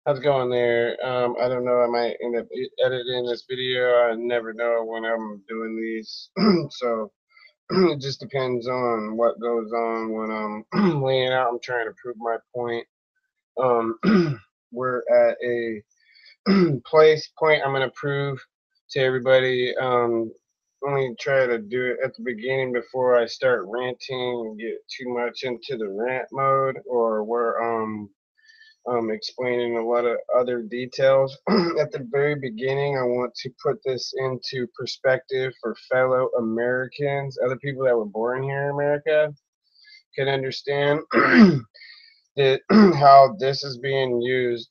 How's it going there? I don't know. I might end up editing this video. I never know when I'm doing these. So it just depends on what goes on when I'm laying out. I'm trying to prove my point. We're at a point I'm going to prove to everybody. Let me try to do it at the beginning before I start ranting and get too much into the rant mode, or where explaining a lot of other details. At the very beginning, I want to put this into perspective for fellow Americans, other people that were born here in America, can understand that how this is being used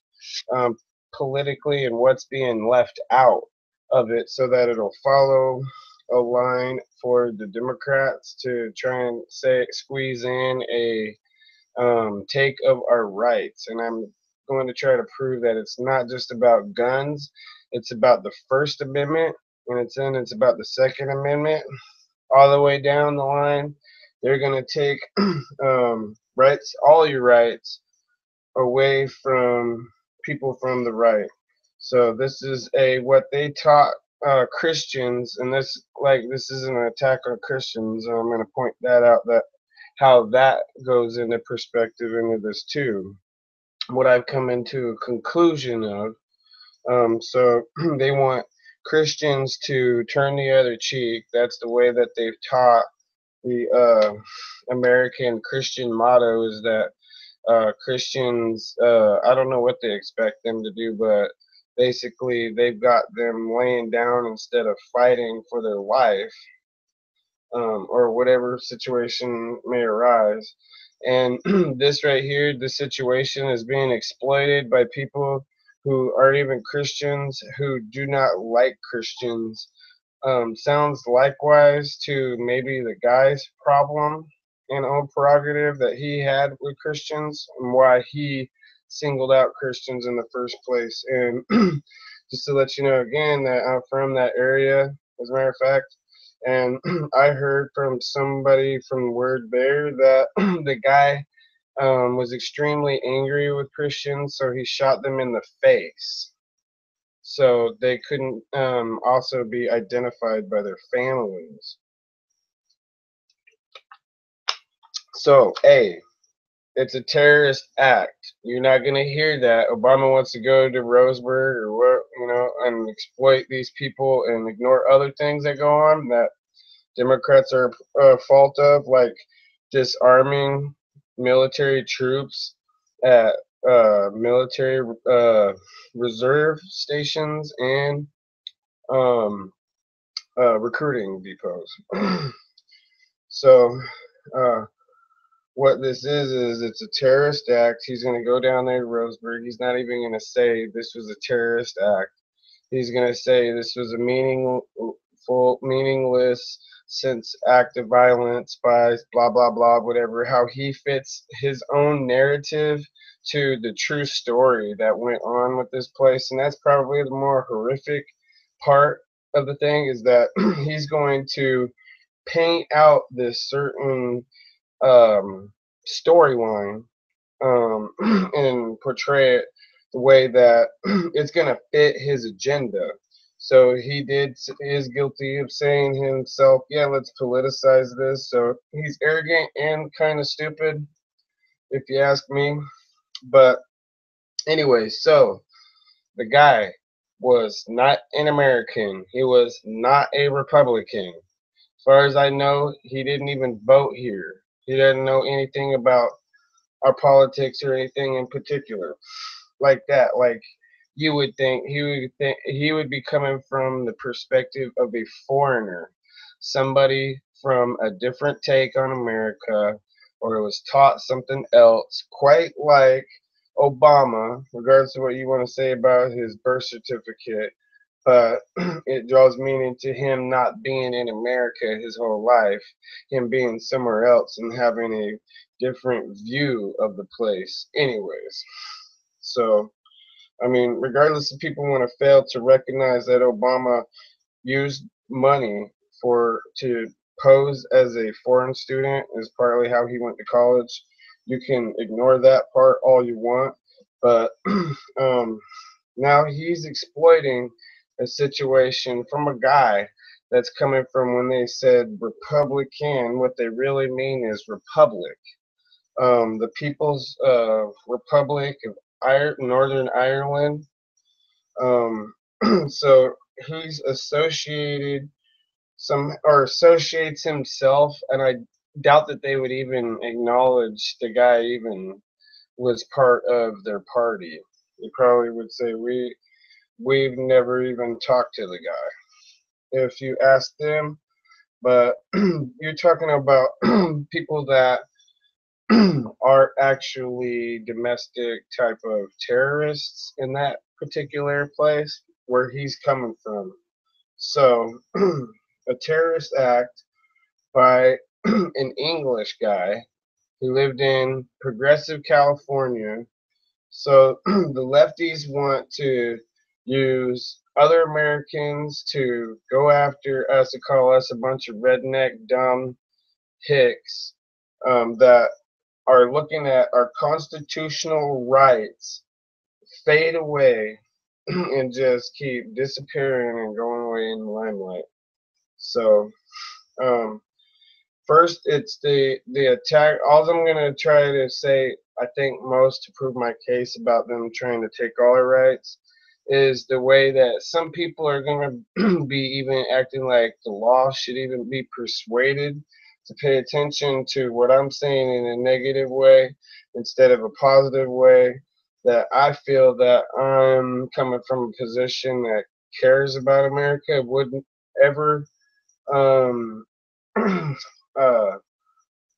um, politically and what's being left out of it, so that it'll follow a line for the Democrats to try and squeeze in a take of our rights. And I'm going to try to prove that it's not just about guns, it's about the First Amendment, and it's about the Second Amendment, all the way down the line. They're going to take rights, all your rights, away from people from the right. So this is a what they taught Christians, and this isn't an attack on Christians. I'm going to point that out, that how that goes into perspective into this too. What I've come into a conclusion of. So they want Christians to turn the other cheek. That's the way that they've taught the American Christian motto, is that Christians, I don't know what they expect them to do, but basically they've got them laying down instead of fighting for their life, or whatever situation may arise. And this right here, this situation is being exploited by people who aren't even Christians, who do not like Christians. Sounds likewise to maybe the guy's problem and own prerogative that he had with Christians, and why he singled out Christians in the first place. And just to let you know again that I'm from that area, as a matter of fact, and I heard from somebody from Word Bear that the guy was extremely angry with Christians, so he shot them in the face. So they couldn't also be identified by their families. So, A, it's a terrorist act. You're not going to hear that Obama wants to go to Roseburg or what, and exploit these people and ignore other things that go on that Democrats are fault of, like disarming military troops at military reserve stations and um, recruiting depots. So, uh, what this is it's a terrorist act. He's going to go down there to Roseburg. He's not even going to say this was a terrorist act. He's going to say this was a meaningless since act of violence by blah blah blah, whatever. How he fits his own narrative to the true story that went on with this place, and that's probably the more horrific part of the thing, is that he's going to paint out this certain storyline, and portray it the way that it's going to fit his agenda. So is guilty of saying himself, yeah, let's politicize this. So he's arrogant and kind of stupid, if you ask me. But anyway, so the guy was not an American. He was not a Republican. As far as I know, he didn't even vote here. He doesn't know anything about our politics or anything in particular like that. Like, you would think he would be coming from the perspective of a foreigner, somebody from a different take on America, or was taught something else, quite like Obama, regardless of what you want to say about his birth certificate. But it draws meaning to him not being in America his whole life, him being somewhere else and having a different view of the place. Anyways, so I mean, regardless if people want to fail to recognize that Obama used money to pose as a foreign student is partly how he went to college. You can ignore that part all you want, But now he's exploiting a situation from a guy that's coming from when they said Republican. What they really mean is Republic. The People's Republic of Northern Ireland. So he's associated associates himself, and I doubt that they would even acknowledge the guy even was part of their party. They probably would say we've never even talked to the guy if you ask them. But you're talking about people that are actually domestic type of terrorists in that particular place where he's coming from. So a terrorist act by an English guy who lived in progressive California. So the lefties want to use other Americans to go after us, to call us a bunch of redneck, dumb hicks that are looking at our constitutional rights fade away and just keep disappearing and going away in the limelight. So, first, it's the attack. All I'm gonna try to say, I think most to prove my case about them trying to take all our rights, is the way that some people are gonna be even acting like the law should even be persuaded to pay attention to what I'm saying in a negative way instead of a positive way. That I feel that I'm coming from a position that cares about America, wouldn't ever um,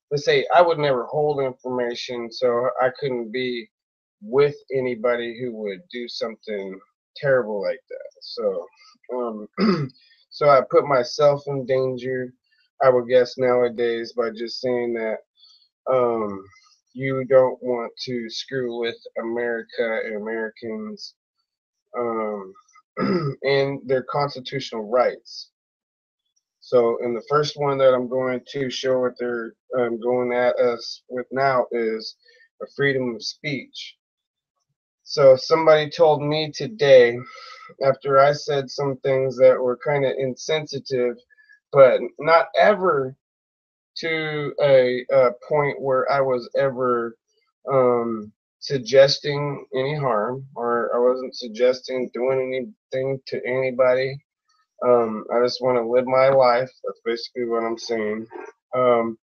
let's say I would never hold information, so I couldn't be with anybody who would do something terrible like that. So, so I put myself in danger, I would guess nowadays, by just saying that um, you don't want to screw with America and Americans um, and their constitutional rights. So, in the first one that I'm going to show what they're going at us with now is a freedom of speech. So, somebody told me today, after I said some things that were kind of insensitive, but not ever to a point where I was ever suggesting any harm, or I wasn't suggesting doing anything to anybody. I just want to live my life. That's basically what I'm saying. Um,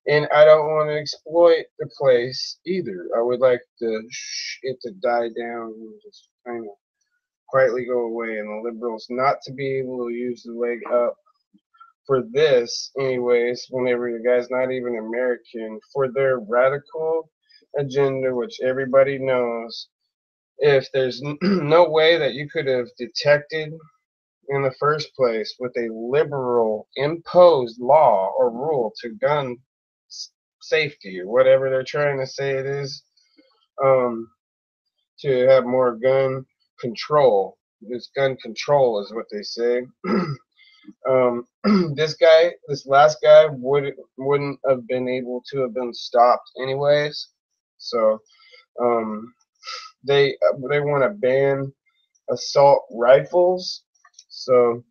and I don't want to exploit the place either. I would like it to die down and just kind of quietly go away, and the liberals not to be able to use the leg up for this, anyways, whenever the guy's not even American, for their radical agenda, which everybody knows. If there's no way that you could have detected in the first place with a liberal imposed law or rule to gun safety or whatever they're trying to say it is, um, to have more gun control. This gun control is what they say. This last guy wouldn't have been able to have been stopped anyways. So they want to ban assault rifles. So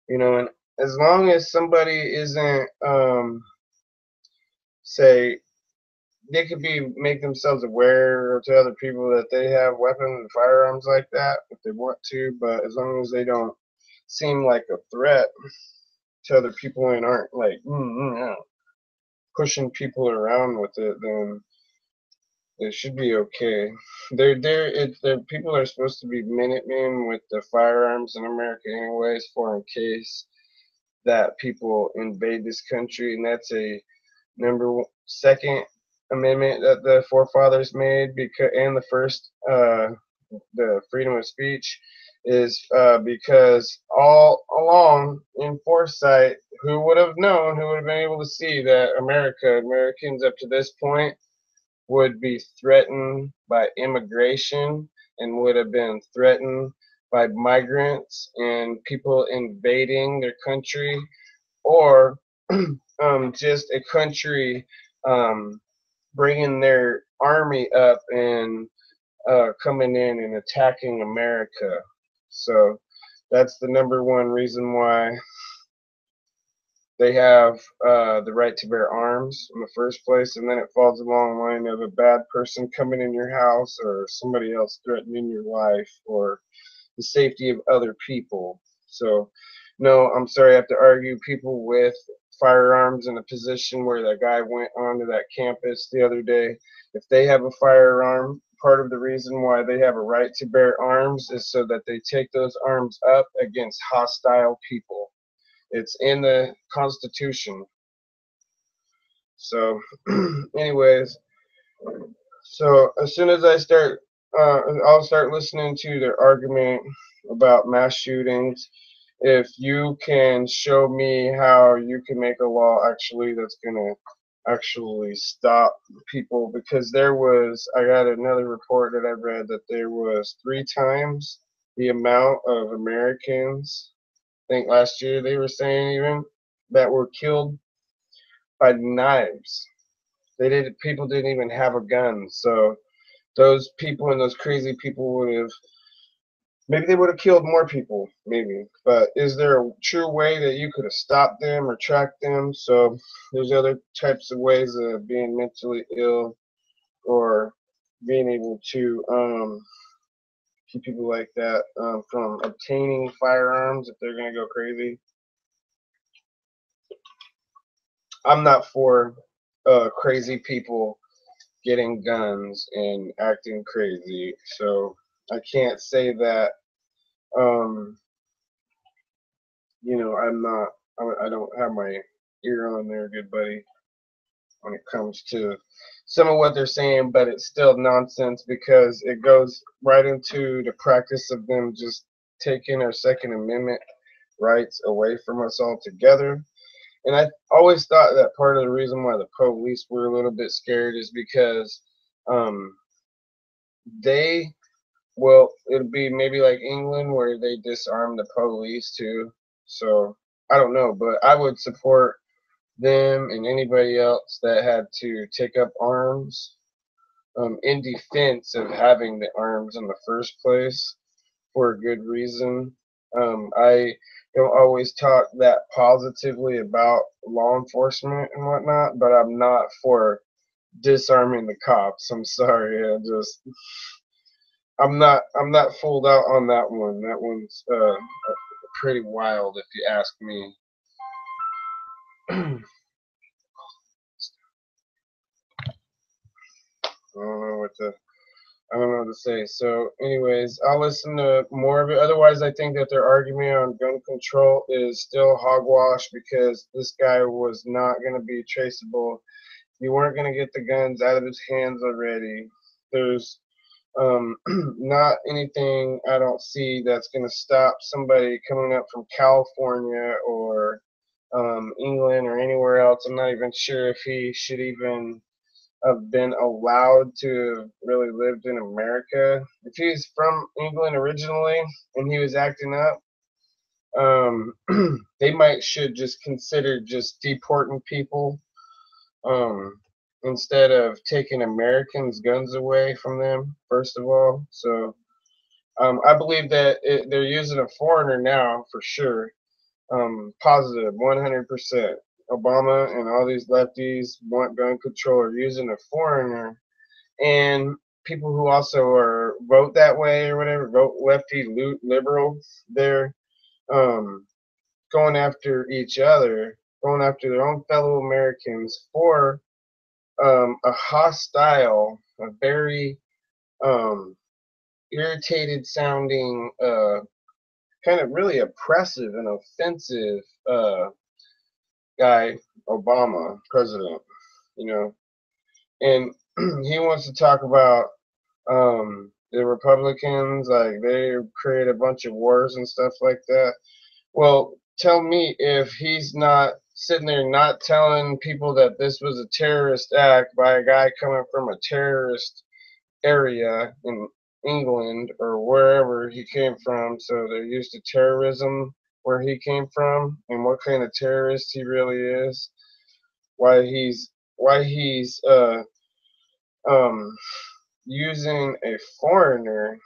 and as long as somebody isn't say they could make themselves aware to other people that they have weapons and firearms like that if they want to, but as long as they don't seem like a threat to other people and aren't like pushing people around with it, then it should be okay. The people are supposed to be Minutemen with the firearms in America anyways, for in case that people invade this country, and that's a second amendment that the forefathers made, because and the first the freedom of speech is because all along in foresight, who would have known, who would have been able to see that Americans up to this point would be threatened by immigration and would have been threatened by migrants and people invading their country, or just a country bringing their army up and coming in and attacking America. So that's the number one reason why they have the right to bear arms in the first place, and then it falls along the line of a bad person coming in your house or somebody else threatening your life or the safety of other people. So, no, I'm sorry, I have to argue people with firearms in a position where that guy went onto that campus the other day. If they have a firearm, part of the reason why they have a right to bear arms is so that they take those arms up against hostile people. It's in the Constitution. So, anyways, so as soon as I start, I'll start listening to their argument about mass shootings. If you can show me how you can make a law actually that's gonna actually stop people, because I got another report that I read that there was 3 times the amount of Americans, I think last year they were saying even, that were killed by knives. People didn't even have a gun, so those people and those crazy people would have, maybe they would have killed more people, maybe. But is there a true way that you could have stopped them or tracked them? So there's other types of ways of being mentally ill or being able to keep people like that from obtaining firearms if they're gonna go crazy. I'm not for crazy people getting guns and acting crazy, so I can't say that. Um, I'm not. I don't have my ear on there, good buddy, when it comes to some of what they're saying, but it's still nonsense because it goes right into the practice of them just taking our Second Amendment rights away from us altogether. And I always thought that part of the reason why the police were a little bit scared is because um, they, well, it'd be maybe like England where they disarm the police too. So I don't know, but I would support them and anybody else that had to take up arms in defense of having the arms in the first place for a good reason. I don't always talk that positively about law enforcement and whatnot, but I'm not for disarming the cops. I'm sorry. I'm not fooled out on that one. That one's pretty wild if you ask me. I don't know what to I don't know what to say. So, anyways, I'll listen to more of it. Otherwise, I think that their argument on gun control is still hogwash because this guy was not going to be traceable. You weren't going to get the guns out of his hands already. There's not anything I don't see that's going to stop somebody coming up from California or England or anywhere else. I'm not even sure if he should even have been allowed to have really lived in America. If he's from England originally and he was acting up, they might should just consider just deporting people instead of taking Americans' guns away from them, first of all. So I believe that they're using a foreigner now for sure. Positive, 100%. Obama and all these lefties want gun control are using a foreigner, and people who also are vote that way or whatever, vote lefty, liberal, they're um, going after each other, going after their own fellow Americans for a hostile, a very um, irritated sounding, kind of really oppressive and offensive guy, Obama, president, you know, and he wants to talk about the Republicans, like they create a bunch of wars and stuff like that. Well, tell me if he's not sitting there not telling people that this was a terrorist act by a guy coming from a terrorist area in England or wherever he came from. So they're used to terrorism where he came from and what kind of terrorist he really is. Why he's um using a foreigner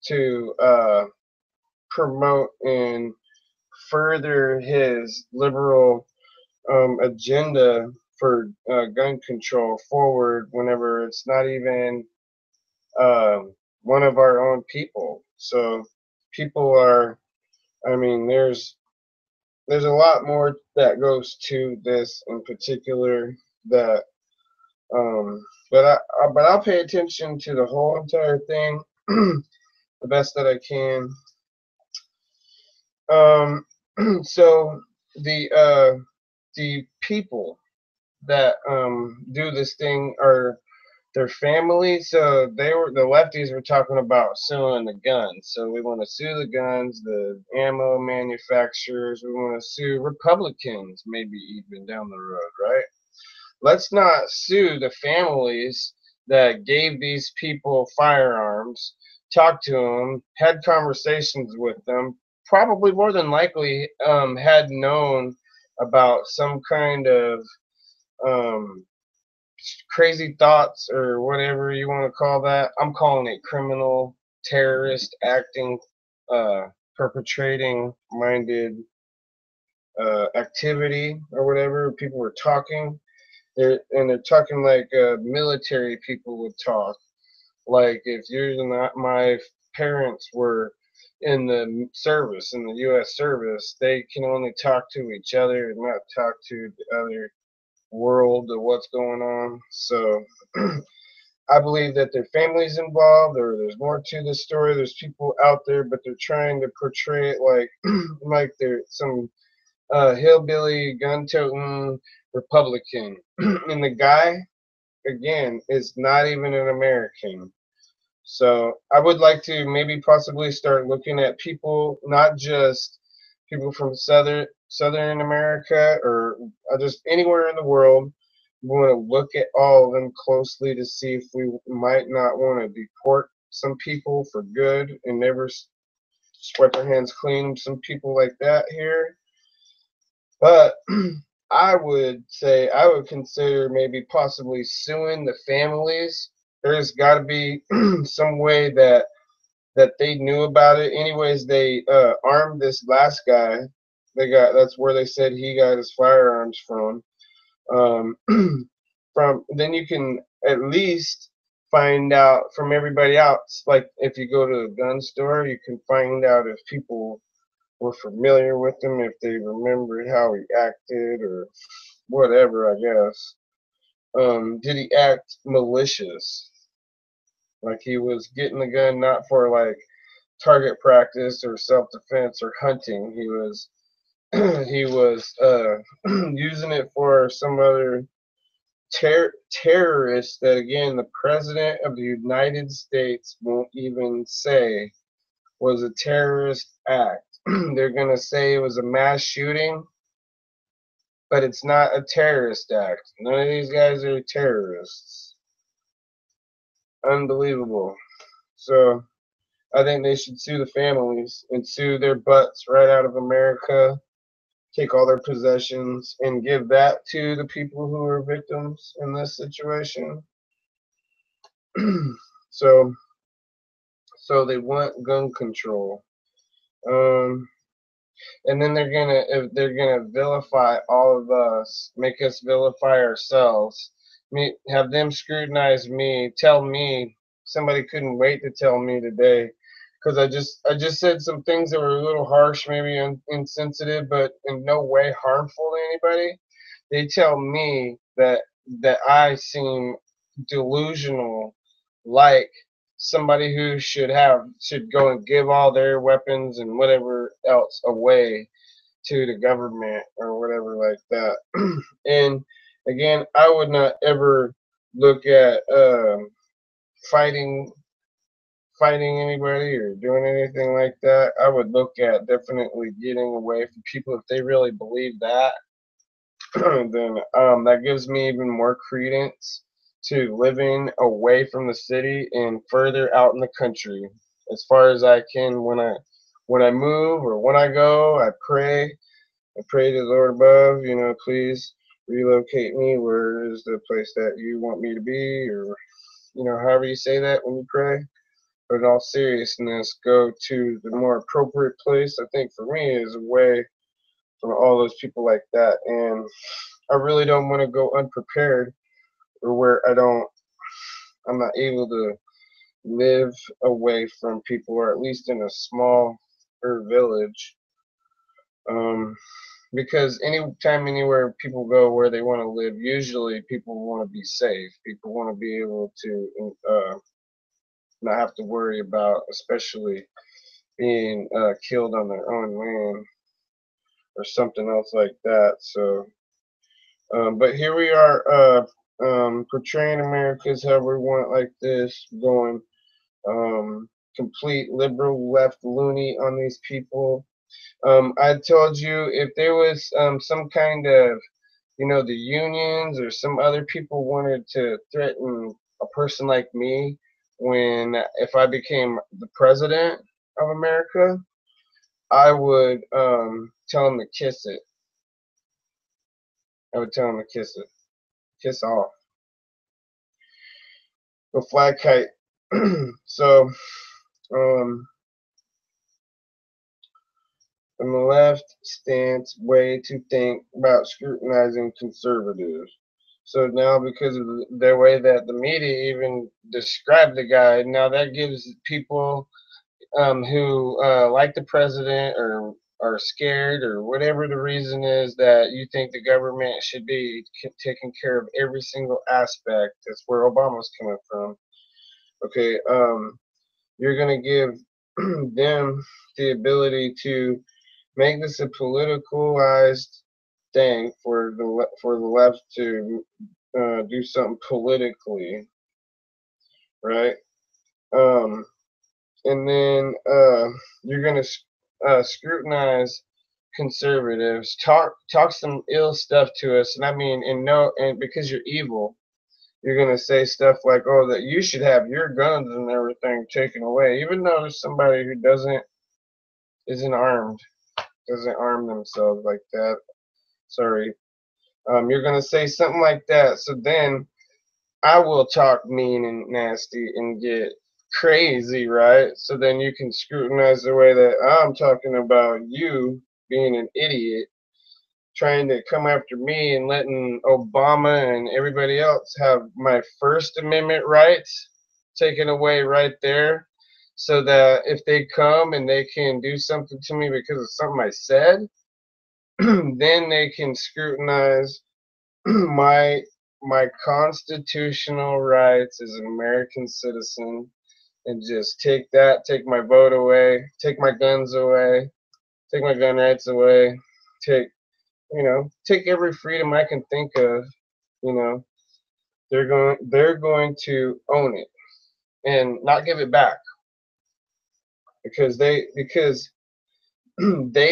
to promote and further his liberal agenda for gun control forward whenever it's not even one of our own people. So people are, I mean, there's a lot more that goes to this in particular that um but I'll pay attention to the whole entire thing the best that I can. Um so the people that do this thing are their family. So the lefties were talking about suing the guns. So we want to sue the guns, the ammo manufacturers. We want to sue Republicans, maybe even down the road, right? Let's not sue the families that gave these people firearms, talked to them, had conversations with them, probably more than likely had known about some kind of um, crazy thoughts or whatever you want to call that. I'm calling it criminal, terrorist acting, perpetrating minded activity or whatever. People were talking. They're talking like military people would talk. Like if you're not, my parents were in the service, in the U.S. service, they can only talk to each other and not talk to the other world of what's going on. So I believe that their family's involved, or there's more to this story. There's people out there, but they're trying to portray it like like they're some hillbilly gun-toting Republican, and the guy again is not even an American. So I would like to maybe possibly start looking at people, not just people from Southern America or just anywhere in the world. We want to look at all of them closely to see if we might not want to deport some people for good and never swipe our hands clean. Some people like that here, but I would say I would consider maybe possibly suing the families. There's got to be some way that they knew about it. Anyways, they armed this last guy. That's where they said he got his firearms from. Um, from then you can at least find out from everybody else. Like if you go to a gun store, you can find out if people were familiar with him, if they remembered how he acted or whatever, I guess. Did he act malicious? Like he was getting the gun not for like target practice or self-defense or hunting. He was he was using it for some other terrorist that again the president of the United States won't even say was a terrorist act. They're gonna say it was a mass shooting, but it's not a terrorist act. None of these guys are terrorists. Unbelievable. So I think they should sue the families and sue their butts right out of America, take all their possessions, and give that to the people who are victims in this situation. so, so they want gun control, um, and then they're gonna vilify all of us, make us vilify ourselves, have them scrutinize me, tell me. Somebody couldn't wait to tell me today because I just said some things that were a little harsh, maybe insensitive, but in no way harmful to anybody. They tell me that I seem delusional, like somebody who should go and give all their weapons and whatever else away to the government or whatever like that. And again, I would not ever look at fighting fighting anybody or doing anything like that. I would look at definitely getting away from people if they really believe that. Then that gives me even more credence to living away from the city and further out in the country as far as I can. When I move or when I go, I pray to the Lord above, please relocate me. Where is the place that you want me to be, or however you say that when you pray. But in all seriousness, go to the more appropriate place, I think, for me, is away from all those people like that. And I really don't want to go unprepared, or where I'm not able to live away from people, or at least in a small village. Um, because anytime, anywhere people go where they want to live, usually people want to be safe. People want to be able to not have to worry about, especially being killed on their own land or something else like that. So, but here we are, portraying America's how we want, like this, going complete liberal left loony on these people. I told you, if there was some kind of, the unions or some other people wanted to threaten a person like me, if I became the president of America, I would tell them to kiss it. I would tell them to kiss it. Kiss off. Go fly kite. So, um, from the left stance way to think about scrutinizing conservatives. So now, because of the way that the media even described the guy, now that gives people who like the president, or are scared, or whatever the reason is, that you think the government should be taking care of every single aspect. That's where Obama's coming from. Okay, you're gonna give them the ability to make this a politicalized thing for the left to do something politically, right? Um, and then you're gonna scrutinize conservatives, talk some ill stuff to us, and I mean, and because you're evil, you're gonna say stuff like, "Oh, that you should have your guns and everything taken away," even though there's somebody who isn't armed, doesn't arm themselves like that. Sorry. You're gonna say something like that, so then I will talk mean and nasty and get crazy, right? So then you can scrutinize the way that I'm talking about you being an idiot, trying to come after me and letting Obama and everybody else have my First Amendment rights taken away right there. So that if they come and they can do something to me because of something I said, then they can scrutinize my my constitutional rights as an American citizen, and just take my vote away, take my guns away, take my gun rights away, take take every freedom I can think of. You know, they're going to own it and not give it back, because they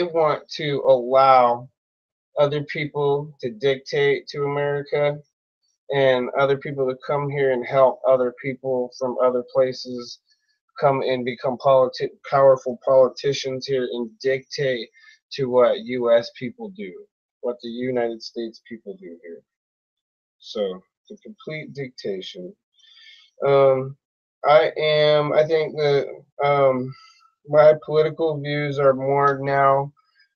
want to allow other people to dictate to America, and other people to come here and help other people from other places come and become powerful politicians here and dictate to what U.S. people do, what the United States people do here. So, the complete dictation. Um, I think that my political views are more now.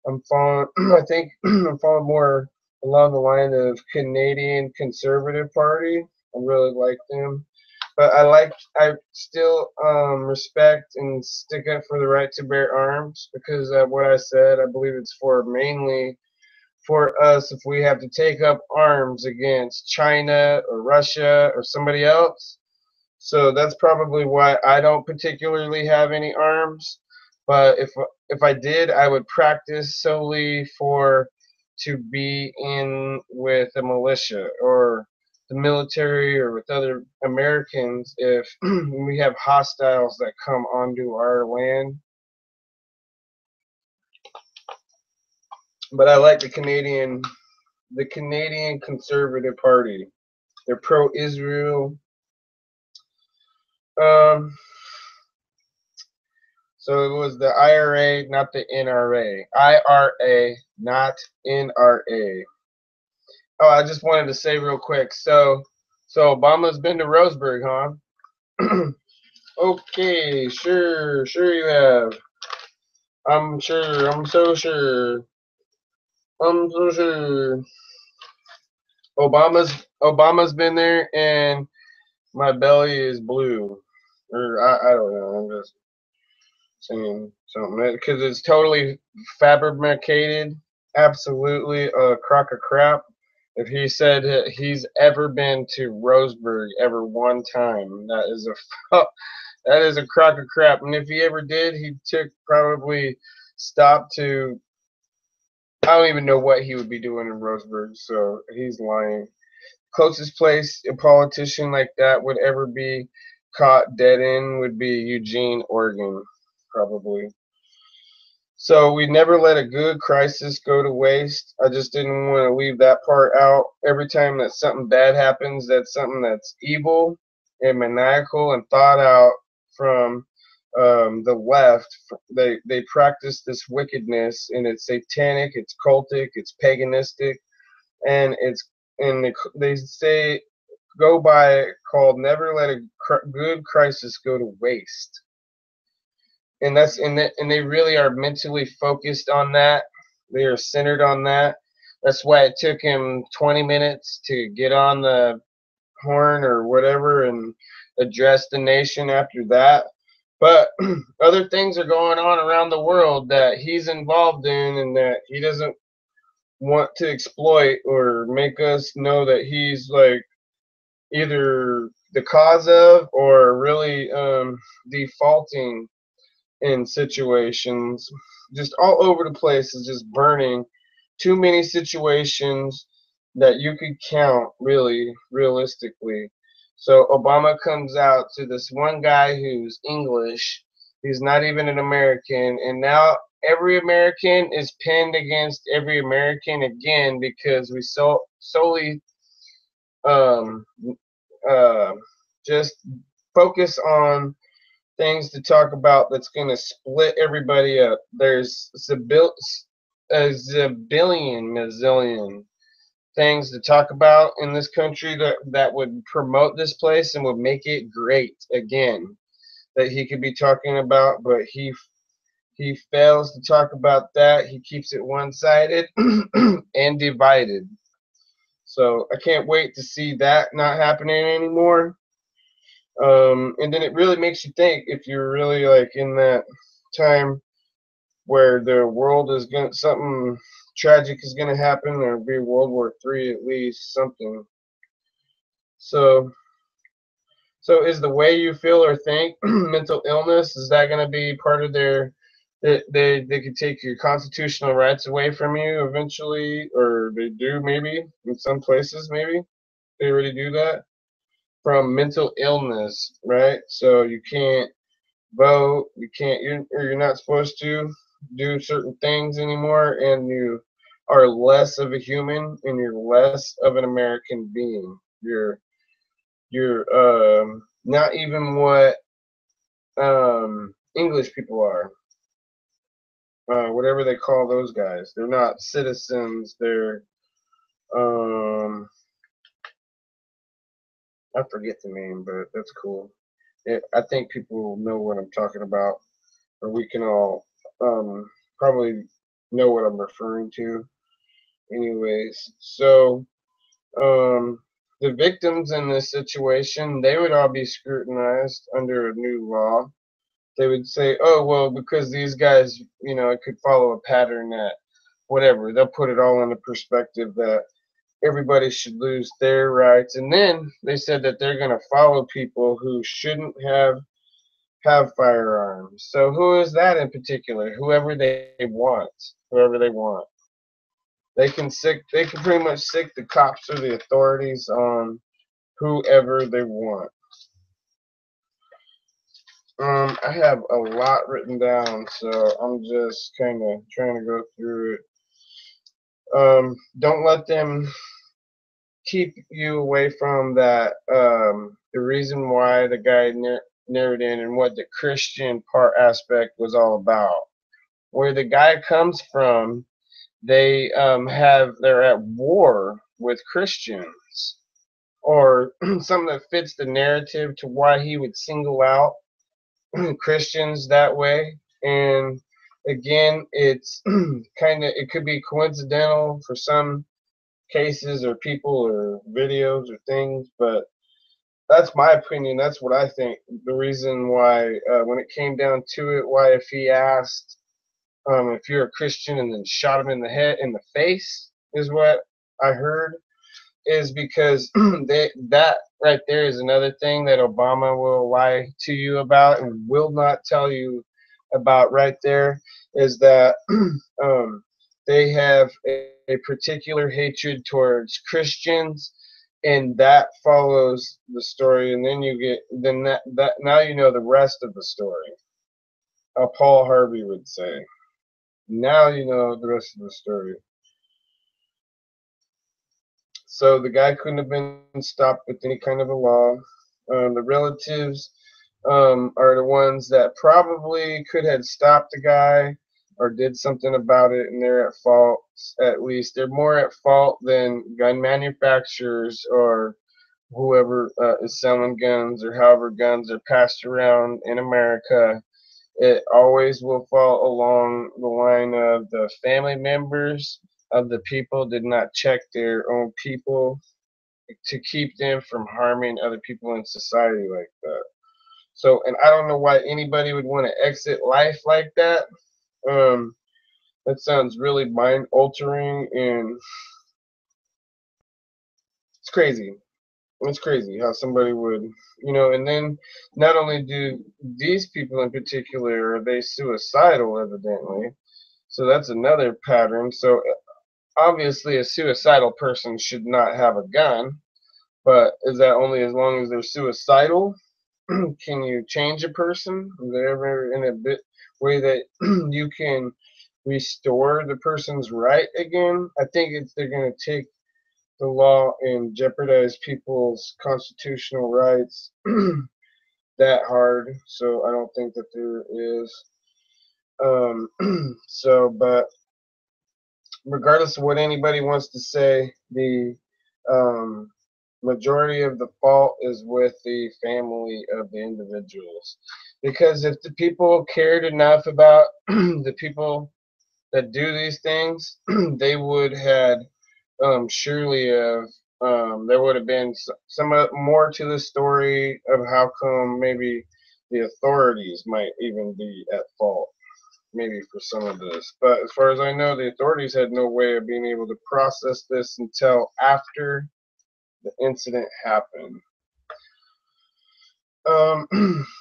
I'm following. I think I'm following more along the line of Canadian Conservative Party. I really like them, but I still respect and stick up for the right to bear arms, because of what I said. I believe it's for mainly for us, if we have to take up arms against China or Russia or somebody else. So that's probably why I don't particularly have any arms. But if I did, I would practice solely to be in with a militia or the military, or with other Americans, if we have hostiles that come onto our land. But I like the Canadian Conservative Party. They're pro-Israel. Um, So it was the IRA, not the NRA. IRA, not NRA. Oh, I just wanted to say real quick. So Obama's been to Roseburg, huh? Okay, sure you have. I'm sure, I'm so sure. I'm so sure. Obama's been there, and my belly is blue. Or I don't know. I'm just saying something because it's totally fabricated. Absolutely a crock of crap. If he said he's ever been to Roseburg ever one time, that is a crock of crap. And if he ever did, he took probably stopped to. I don't even know what he would be doing in Roseburg, so he's lying. Closest place a politician like that would ever be caught dead in would be Eugene, Oregon, probably. So we never let a good crisis go to waste. I just didn't want to leave that part out. Every time that something bad happens, that's something that's evil and maniacal and thought out from the left. They practice this wickedness, and it's satanic, it's cultic, it's paganistic, and they say go by called never let a good crisis go to waste. And they really are mentally focused on that. They are centered on that. That's why it took him 20 minutes to get on the horn or whatever and address the nation after that. But other things are going on around the world that he's involved in and that he doesn't want to exploit or make us know that he's like either the cause of or really defaulting in situations. Just all over the place is just burning. Too many situations that you could count really realistically. So Obama comes out to this one guy who's English. He's not even an American, and now every American is pinned against every American again because we solely um, uh, just focus on things to talk about that's going to split everybody up. There's a zillion things to talk about in this country that would promote this place and would make it great again that he could be talking about, but he fails to talk about that. He keeps it one-sided and divided. So I can't wait to see that not happening anymore. And then it really makes you think if you're really like in that time where the world is going to something tragic is going to happen. There'll be World War III at least, something. So so is the way you feel or think mental illness, is that going to be part of their they could take your constitutional rights away from you eventually, or they do maybe in some places, maybe they already do that from mental illness, right? So you can't vote, you can't, you're not supposed to do certain things anymore, and you are less of a human, and you're less of an American being. You're not even what English people are. Whatever they call those guys, they're not citizens. They're I forget the name, but that's cool. I think people know what I'm talking about, or we can all probably know what I'm referring to. Anyways, so um, the victims in this situation, they would all be scrutinized under a new law. They would say, oh, well, because these guys, it could follow a pattern that whatever. They'll put it all into perspective that everybody should lose their rights. And then they said that they're going to follow people who shouldn't have firearms. So who is that in particular? Whoever they want. Whoever they want. They can pretty much sick the cops or the authorities on whoever they want. I have a lot written down, so I'm just kind of trying to go through it. Don't let them keep you away from that. The reason why the guy narrowed in and what the Christian part aspect was all about. Where the guy comes from, they're at war with Christians. or something that fits the narrative to why he would single out Christians that way. And again, it's it could be coincidental for some cases or people or videos or things, but that's my opinion. That's what I think. The reason why, when it came down to it, why if he asked if you're a Christian and then shot him in the face, is what I heard, is because that right there is another thing that Obama will lie to you about and will not tell you about right there, is that they have a particular hatred towards Christians, and that follows the story, and then you get that now you know the rest of the story. Paul Harvey would say, now you know the rest of the story. So the guy couldn't have been stopped with any kind of a law. The relatives are the ones that probably could have stopped the guy or did something about it, and they're at fault. At least they're more at fault than gun manufacturers or whoever is selling guns, or however guns are passed around in America. It always will fall along the line of the family members of the people did not check their own people to keep them from harming other people in society like that. So, and I don't know why anybody would want to exit life like that. Um, that sounds really mind altering, and it's crazy. It's crazy how somebody would, and then not only do these people in particular, are they suicidal, evidently. So that's another pattern. So obviously, a suicidal person should not have a gun, but is that only as long as they're suicidal? Can you change a person? Is there ever in a way that you can restore the person's right again? I think they're going to take the law and jeopardize people's constitutional rights that hard. So I don't think that there is. But regardless of what anybody wants to say, the um, majority of the fault is with the family of the individuals. Because if the people cared enough about the people that do these things, they would had surely have there would have been some more to the story of how come maybe the authorities might even be at fault, maybe for some of this. But as far as I know, the authorities had no way of being able to process this until after the incident happened.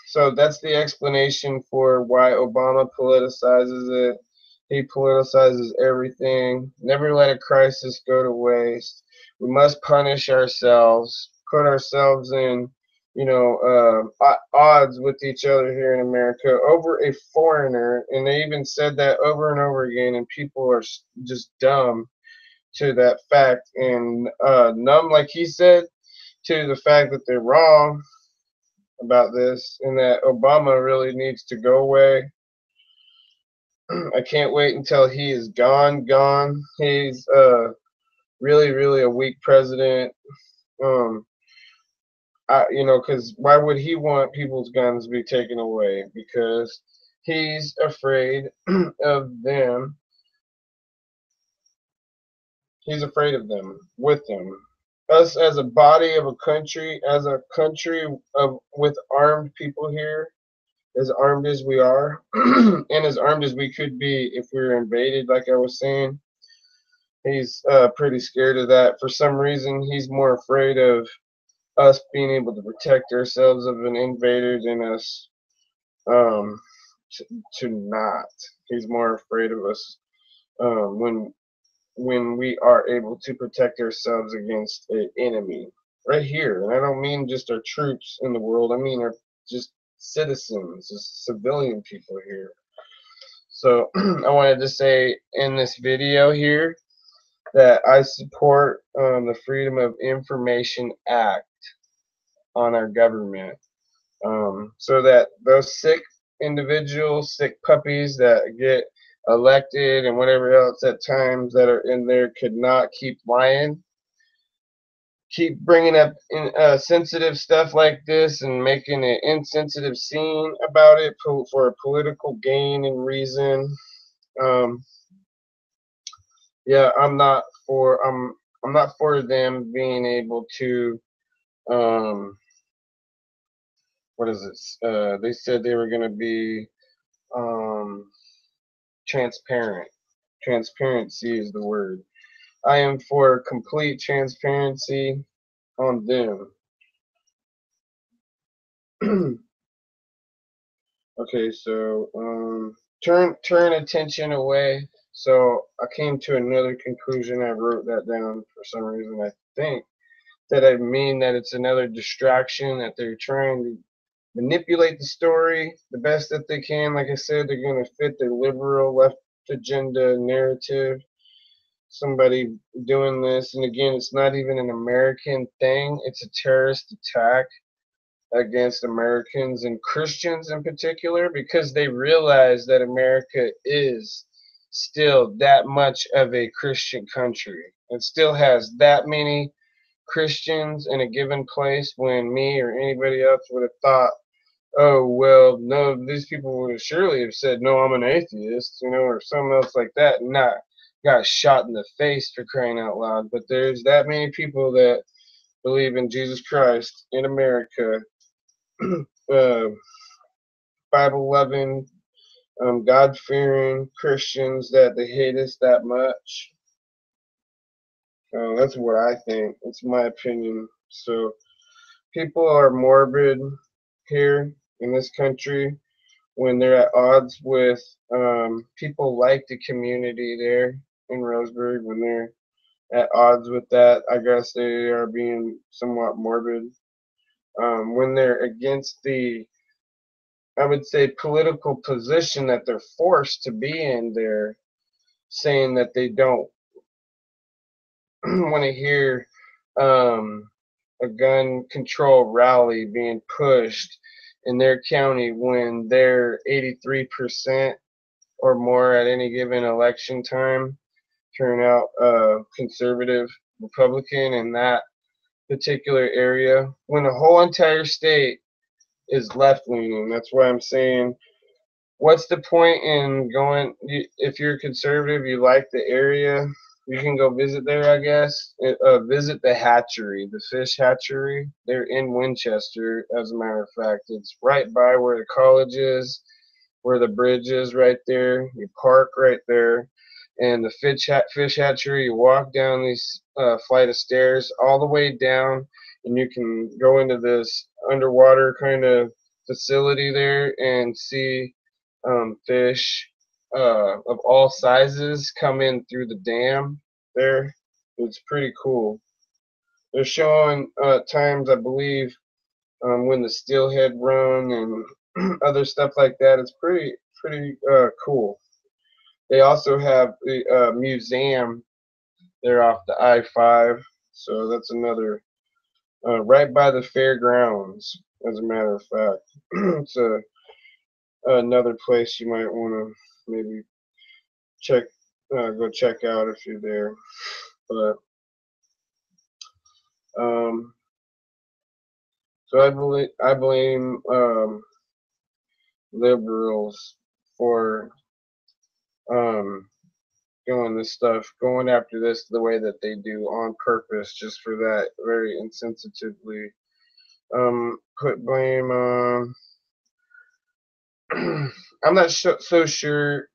So that's the explanation for why Obama politicizes it. He politicizes everything. Never let a crisis go to waste. We must punish ourselves, put ourselves in, odds with each other here in America over a foreigner. And they even said that over and over again, and people are just dumb to that fact, and numb, like he said, to the fact that they're wrong about this, and that Obama really needs to go away. I can't wait until he is gone. He's really, really a weak president. Um, because why would he want people's guns to be taken away? Because he's afraid of them. He's afraid of them, with them. Us as a body of a country, as a country of with armed people here, as armed as we are, and as armed as we could be if we were invaded, like I was saying, he's pretty scared of that. For some reason, he's more afraid of us being able to protect ourselves of an invader than us um, to not. He's more afraid of us when we are able to protect ourselves against an enemy right here. And I don't mean just our troops in the world. I mean our just citizens, just civilian people here. So I wanted to say in this video here that I support the Freedom of Information Act on our government, so that those sick individuals, sick puppies that get elected and whatever else at times that are in there could not keep lying keep bringing up sensitive stuff like this and making an insensitive scene about it for a political gain and reason. Um, yeah, I'm not for them being able to what is it? They said they were going to be um, transparent. Transparency is the word. I am for complete transparency on them. Okay, so turn attention away. So I came to another conclusion. I wrote that down for some reason. I think that I mean that it's another distraction, that they're trying to manipulate the story the best that they can. Like I said, they're going to fit their liberal left agenda narrative. Somebody doing this, and again, it's not even an American thing. It's a terrorist attack against Americans and Christians in particular, because they realize that America is still that much of a Christian country and still has that many Christians in a given place, when me or anybody else would have thought, oh, well, no, these people would have surely have said, no, I'm an atheist, or something else like that, and not got shot in the face, for crying out loud. But there's that many people that believe in Jesus Christ in America, uh, Bible loving, God fearing Christians, that they hate us that much. That's what I think. It's my opinion. So people are morbid here in this country when they're at odds with people like the community there in Roseburg. When they're at odds with that, I guess they are being somewhat morbid. When they're against the, I would say, political position that they're forced to be in, they're saying that they don't want to hear a gun control rally being pushed in their county when they're 83% or more at any given election time turn out conservative Republican in that particular area, when the whole entire state is left leaning. That's why I'm saying, what's the point in going? If you're conservative, you like the area, you can go visit there, I guess. Visit the hatchery, the fish hatchery. They're in Winchester, as a matter of fact. It's right by where the college is, where the bridge is right there. You park right there. And the fish hatchery, you walk down these flight of stairs all the way down, and you can go into this underwater kind of facility there and see fish of all sizes come in through the dam there. It's pretty cool. They're showing times, I believe, when the steelhead run and other stuff like that. It's pretty cool. They also have the museum there off the I-5, so that's another right by the fairgrounds. As a matter of fact, it's another place you might want to maybe check go check out if you're there. But so I blame liberals for um, going after this the way that they do on purpose, just for that, very insensitively. Put blame on. I'm not so sure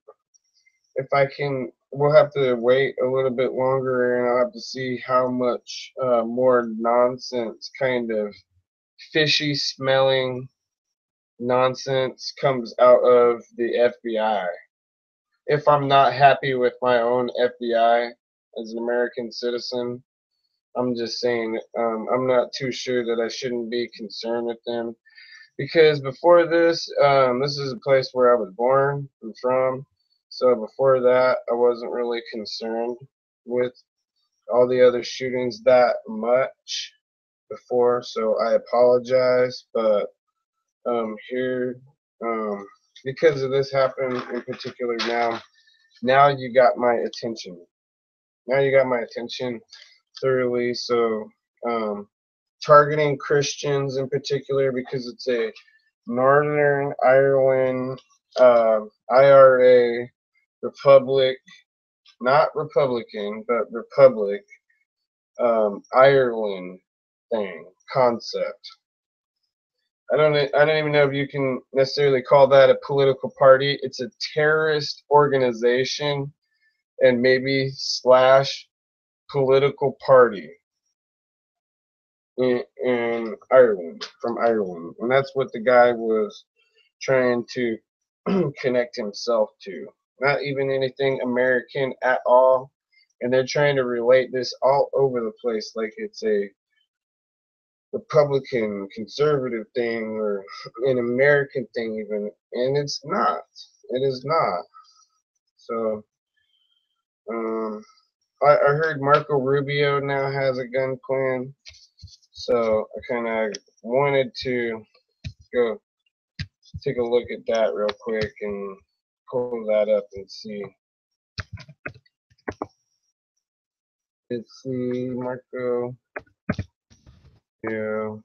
if I can. We'll have to wait a little bit longer, and I'll have to see how much more nonsense, kind of fishy smelling nonsense, comes out of the FBI. If I'm not happy with my own FBI as an American citizen, I'm just saying, I'm not too sure that I shouldn't be concerned with them, because before this, this is a place where I was born and from. So before that, I wasn't really concerned with all the other shootings that much before. So I apologize, but here, um, because of this happened in particular, now you got my attention. Now you got my attention thoroughly. So targeting Christians in particular because it's a Northern Ireland IRA Republic, not Republican, but Republic Ireland thing concept. I don't even know if you can necessarily call that a political party. It's a terrorist organization and maybe slash political party in Ireland, from Ireland. And that's what the guy was trying to connect himself to. Not even anything American at all. And they're trying to relate this all over the place like it's a Republican, conservative thing or an American thing even. And it's not. It is not. So, I heard Marco Rubio now has a gun plan. So I kind of wanted to go take a look at that real quick and pull that up and see. Let's see, Marco. Yeah.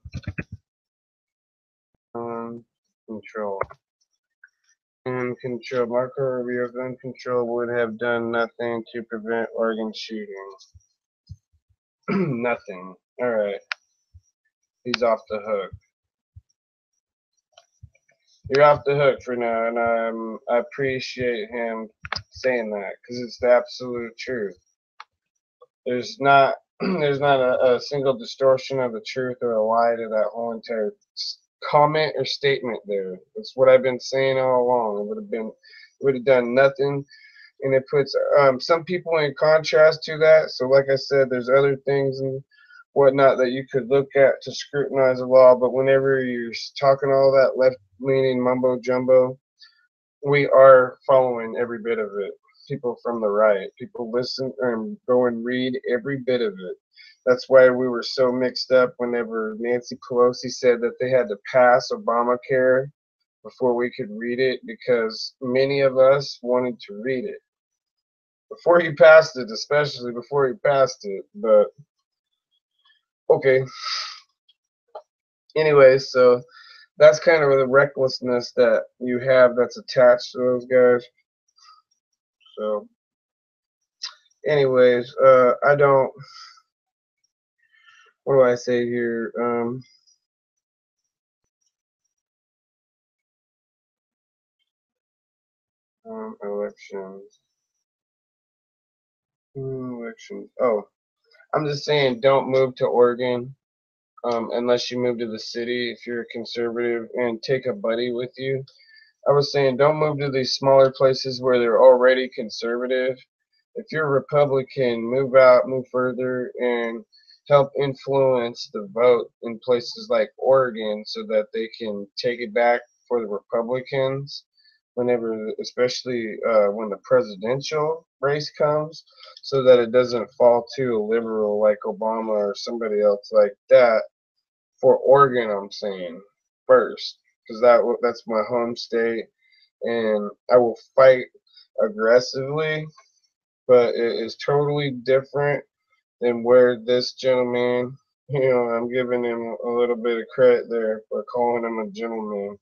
Control. Gun control. Marco Rubio gun control would have done nothing to prevent Oregon shooting. Nothing. Alright. He's off the hook. You're off the hook for now, and I appreciate him saying that because it's the absolute truth. There's not a single distortion of the truth or a lie to that whole entire comment or statement there. That's what I've been saying all along. It would have done nothing, and it puts some people in contrast to that. So like I said, there's other things and whatnot that you could look at to scrutinize the law, but whenever you're talking all that left-leaning mumbo jumbo, we are following every bit of it. People from the right, people listen and go and read every bit of it. That's why we were so mixed up whenever Nancy Pelosi said that they had to pass Obamacare before we could read it, because many of us wanted to read it before he passed it, especially before he passed it. But okay. Anyway, so that's kind of the recklessness that you have that's attached to those guys. So, anyways, I don't. What do I say here? Elections. Elections. Oh, I'm just saying, don't move to Oregon. Unless you move to the city if you're a conservative, and take a buddy with you. I was saying don't move to these smaller places where they're already conservative. If you're a Republican, move out, move further, and help influence the vote in places like Oregon so that they can take it back for the Republicans whenever, especially when the presidential race comes, so that it doesn't fall to a liberal like Obama or somebody else like that. For Oregon, I'm saying first, because that's my home state, and I will fight aggressively, but it is totally different than where this gentleman, I'm giving him a little bit of credit there for calling him a gentleman,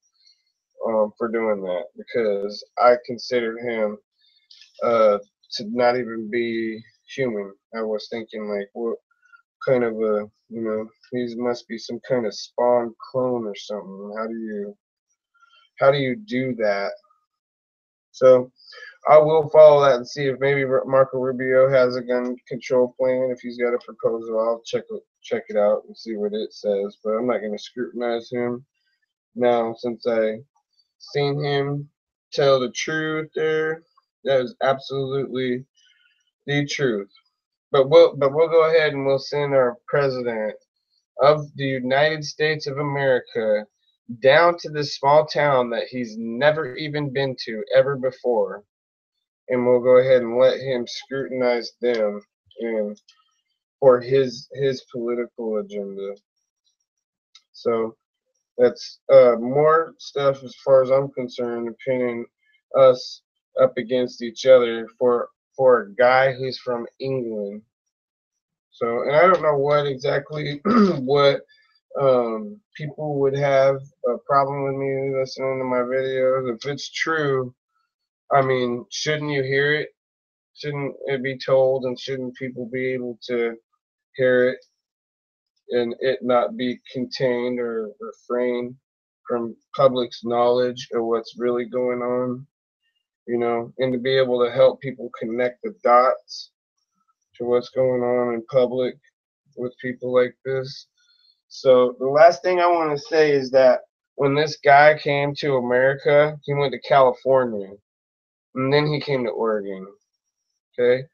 for doing that, because I considered him to not even be human. I was thinking like, what kind of a, he must be some kind of spawn clone or something. How do you do that? So I will follow that and see if maybe Marco Rubio has a gun control plan. If he's got a proposal, I'll check it out and see what it says. But I'm not going to scrutinize him now, since I seen him tell the truth there. That is absolutely the truth. But we'll go ahead and we'll send our president of the United States of America down to this small town that he's never even been to ever before, and we'll go ahead and let him scrutinize them and for his political agenda. So that's more stuff as far as I'm concerned, pinning us up against each other for a guy who's from England. So, and I don't know what exactly what people would have a problem with me listening to my videos. If it's true, I mean, shouldn't you hear it? Shouldn't it be told, and shouldn't people be able to hear it and it not be contained or refrained from public's knowledge of what's really going on? You know, and to be able to help people connect the dots to what's going on in public with people like this. So the last thing I want to say is that when this guy came to America, he went to California, and then he came to Oregon. Okay,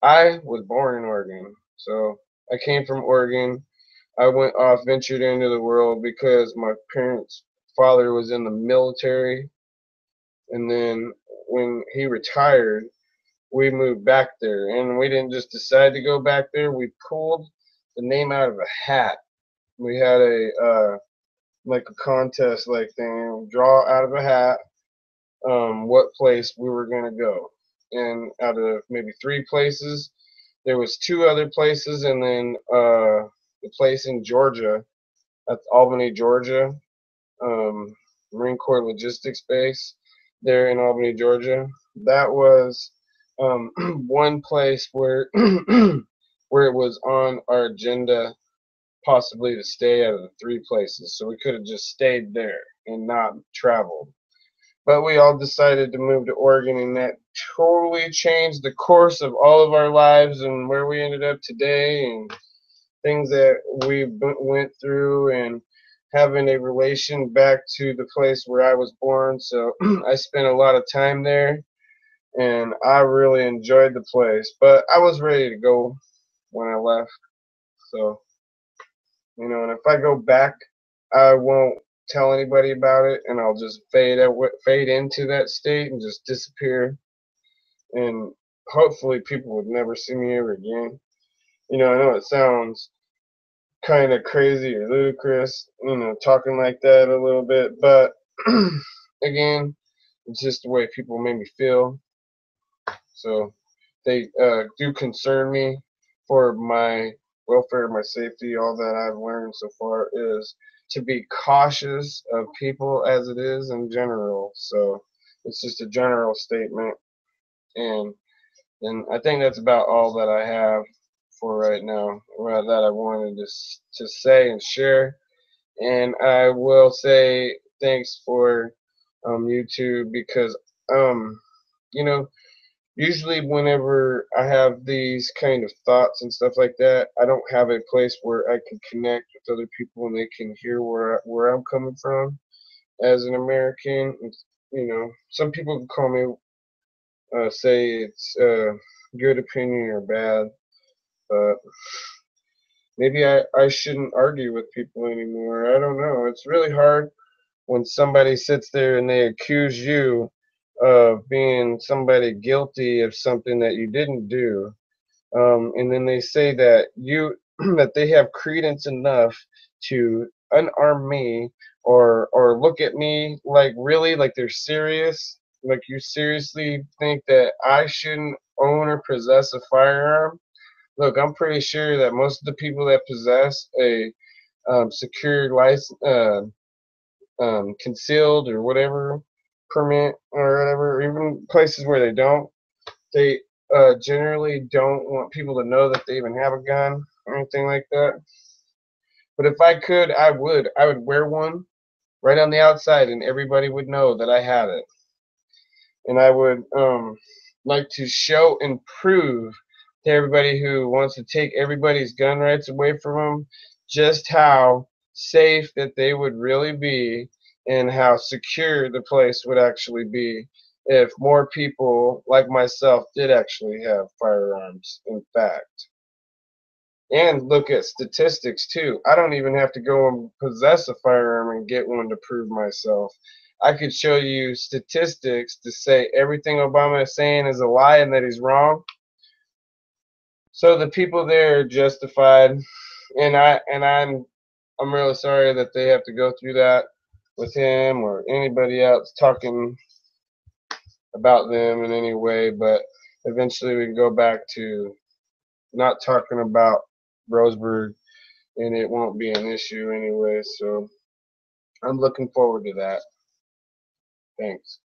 I was born in Oregon, so I came from Oregon. I went off, ventured into the world because my parents' father was in the military, and then when he retired, we moved back there, and we didn't just decide to go back there. We pulled the name out of a hat. We had a like a contest like thing, draw out of a hat what place we were gonna go, and out of maybe 3 places, there was 2 other places, and then the place in Georgia, at Albany, Georgia, um, Marine Corps Logistics Base, there in Albany, Georgia. That was one place where where it was on our agenda possibly to stay out of the 3 places. So we could have just stayed there and not traveled. But we all decided to move to Oregon, and that totally changed the course of all of our lives and where we ended up today and things that we went through and having a relation back to the place where I was born. So I spent a lot of time there, and I really enjoyed the place. But I was ready to go when I left. So, you know, and if I go back, I won't tell anybody about it, and I'll just fade into that state and just disappear. And hopefully, people would never see me ever again. You know, I know it sounds kind of crazy or ludicrous, you know, talking like that a little bit, but again, it's just the way people make me feel. So they do concern me for my welfare, my safety. All that I've learned so far is to be cautious of people as it is in general. So it's just a general statement, and I think that's about all that I have for right now that I wanted to say and share. And I will say thanks for YouTube because you know, usually whenever I have these kind of thoughts and stuff like that, I don't have a place where I can connect with other people and they can hear where I'm coming from as an American. You know, some people can call me say it's good opinion or bad, but maybe I shouldn't argue with people anymore. I don't know. It's really hard when somebody sits there and they accuse you of being somebody guilty of something that you didn't do, and then they say that you that they have credence enough to unarm me or look at me like really like they're serious, like you seriously think that I shouldn't own or possess a firearm. Look, I'm pretty sure that most of the people that possess a secured license, concealed or whatever permit or whatever, even places where they generally don't want people to know that they even have a gun or anything like that. But if I could, I would wear one right on the outside, and everybody would know that I had it. And I would like to show and prove to everybody who wants to take everybody's gun rights away from them just how safe that they would really be and how secure the place would actually be if more people like myself did actually have firearms, in fact. And look at statistics too. I don't even have to go and possess a firearm and get one to prove myself. I could show you statistics to say everything Obama is saying is a lie and that he's wrong. So the people there are justified, and I'm really sorry that they have to go through that with him or anybody else talking about them in any way. But eventually we can go back to not talking about Roseburg, and it won't be an issue anyway. So I'm looking forward to that. Thanks.